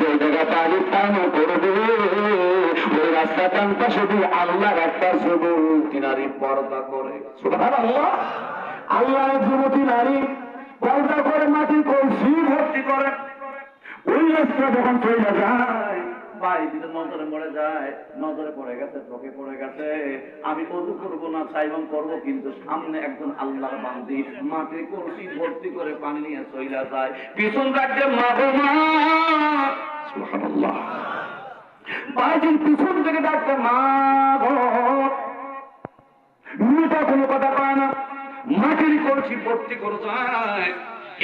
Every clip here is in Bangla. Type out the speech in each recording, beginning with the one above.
যে জায়গা পানি পান করবে ওই রাস্তা টান পাশে দিয়ে আল্লাহর একটা যুবতী নারী পর্দা করে। সুবহানাল্লাহ। আল্লাহর যুবতী নারী পর্দা করে মাটি কলসি ভর্তি করে ওই রাস্তা যখন চলে যায় বাড়িতে নজরে পড়ে যায়, নজরে পড়ে গেছে, চোখে পড়ে গেছে, আমি অজু করবো না চাইবাম করবো, কিন্তু সামনে একজন আল্লাহর বান্দি মাটি কলসি ভর্তি করে পানি নিয়ে চলে যায়। পিছন রাখতে মা গো মা, সুবহানাল্লাহ, বাড়ির পিছন থেকে ডাকতে মা গো, মেয়েটা কোনো কথা পায় না, মাটির কলসি ভর্তি করে যায়।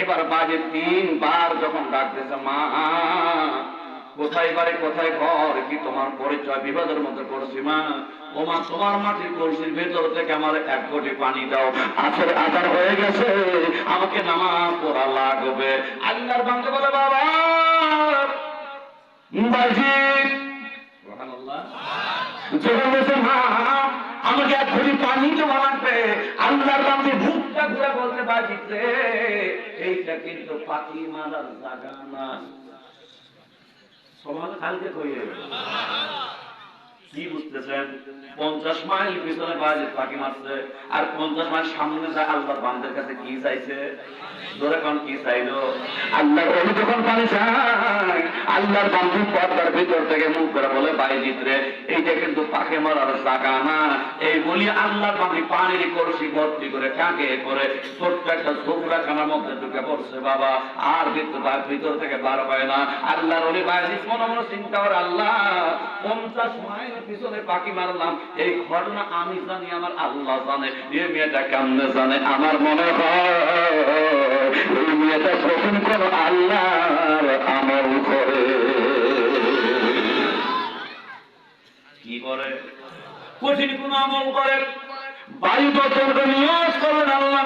এবার বাজে 3 বার যখন ডাকতেছে মা, কোথায় বাড়ি কোথায় ঘর, কি তোমার পরিচয়, বিবাদের মধ্যে করছি মা। ও মা, তোমার মাটির কলসির ভেতর থেকে আমার 1 কোটি পানি দাও, আসলে আদার হয়ে গেছে, আমাকে নামাজ পড়া লাগবে। আল্লাহর বান্দা বলে বাবা বাজি, সুবহানাল্লাহ, যখন বলছে মা আমাকে 1 কোটি পানি দেওয়া লাগবে, আল্লাহর বান্দা মুখটা ঘুরে বলতে বাজিতে এইটা কিন্তু পাখি মারার জায়গা না। সমাজ কালকে কইয়ে কি বুঝতেছেন? 50 মাইল পিছনে বাজে পাখি মারছে, আর 50 মাইল সামনে যায় আল্লাহর বান্দার কাছে কি চাইছে? ধরে কোন কি চাইলো? আল্লাহর ওলি যখন পানি চায়, আল্লাহর বান্দা পর্দার ভিতর থেকে মুখ করে বলে বাইজিত রে এইটা কিন্তু পাখি মারার জায়গা না। এই বলি আল্লাহর বান্দা পানির কলসি ভর্তি করে কাকে করে ছোট্ট একটা ছোকরাখানার মধ্যে ঢুকে পড়ছে বাবা, আর ভিতর থেকে বার পায় না। আল্লাহর ওলি বাইজিত মনে মনে চিন্তা করে আল্লাহ 50 মাইল পিছনে পাখি মারলাম, এই ঘটনা আমি জানি, আমার আল্লাহ জানে, এই মেয়েটা কেমনে জানে? আমার মনে হয় এই মেয়েটা কঠিন কোন আল্লাহর আমল করে। কি করে? কঠিন কোন আমল করে। বাড়ি বছর নিয়োগ করেন আল্লাহ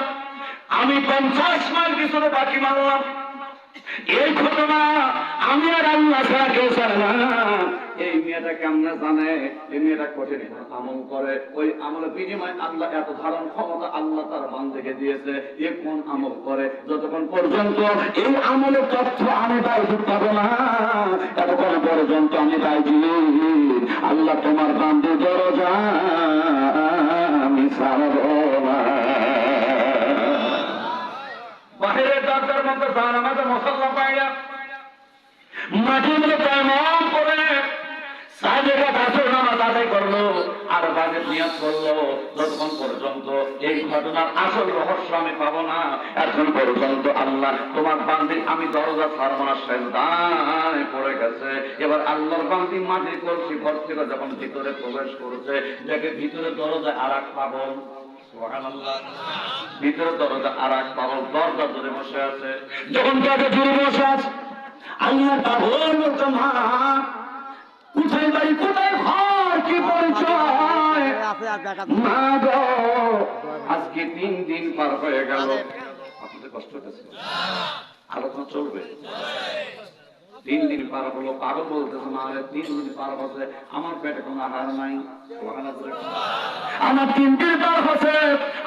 আমি 50 মাইল পিছনে পাখি মারলাম, এই ঘটনা আমি আর আল্লাহ ছাড়া কেউ জানে না। এই মেয়েটা কেমনে জানে? এই মেয়েটা কঠিন আমল করে, ওই আমলের বিনিময়ে আল্লাহ এত ধারণ ক্ষমতা আল্লাহ তার বান্দাকে দিয়েছে। এ কোন আমল করে? যতক্ষণ পর্যন্ত এই আমলের তথ্য আমি বাইজি পাবো না, এতক্ষণ পর্যন্ত আমি বাইজি আল্লাহ তোমার বান্দি দরজা আমি ছাড়বো না। বাহিরের দরজার মধ্যে যান আমাদের মশাল্লা পাইয়া মাটির মধ্যে তায়াম্মুম করে সাজেদা বছর নামাজ আদায় করলো আর বাজে নিয়াত করলো, যতক্ষণ পর্যন্ত এই ঘটনার আসল রহস্য আমি পাবো না, এখন পর্যন্ত আল্লাহ তোমার বান্দি আমি দরজা ছাড়বো না, সেজদায় পড়ে গেছে। এবার আল্লাহর বান্দি মাটির কলসি ভর্তি করে যখন ভিতরে প্রবেশ করেছে, দেখে ভিতরে দরজায় আর এক পাগল, সুবহানাল্লাহ, ভিতরে দরজা আর এক পাগল দরজা ধরে বসে আছে। যখন তাকে ধরে বসে আছে আল্লাহ পাগল বলতো মা কোথায় বাড়ি কোথায় ঘর কি পরিচয়? মা গো আজকে 3 দিন পার হয়ে গেল, আপনাদের কষ্ট হচ্ছে, আলোচনা চলবে। 3 দিন পার হলো, পাগল বলতেছে মা 3 দিন পার হচ্ছে আমার পেটে কোনো আহার নাই, আমার 3 দিন পার হচ্ছে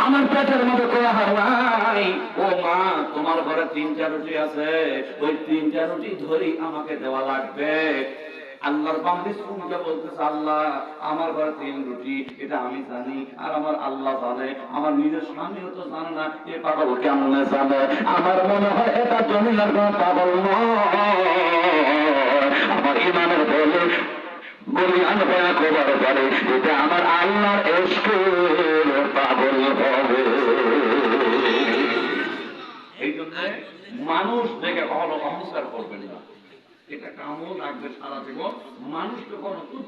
আমার পেটের মধ্যে কোনো আহার নাই। ও মা তোমার ঘরে 3টা রুটি আছে, ওই 3টা রুটি ধরেই আমাকে দেওয়া লাগবে। আল্লাহর বান্দি শুনতে বলতেছে আল্লাহ আমার ঘরে 3 রুটি, এটা আমি জানি আর আমার আল্লাহ জানে, আমার নিজের স্বামীও তো জানে না, এ পাগল কেমনে জানে? আমার মনে হয় এটা দুনিয়ার কোন পাগল নয়, আমার ইমানের বলে বলিয়ান হয়ে খবর পড়ে এটা আমার আল্লাহর ইশকের পাগল হবে। এই জন্য মানুষ দেখে অহংকার করবেন না, এটা কামও রাখবে সারা জীবন, মানুষকে কোনো তুচ্ছ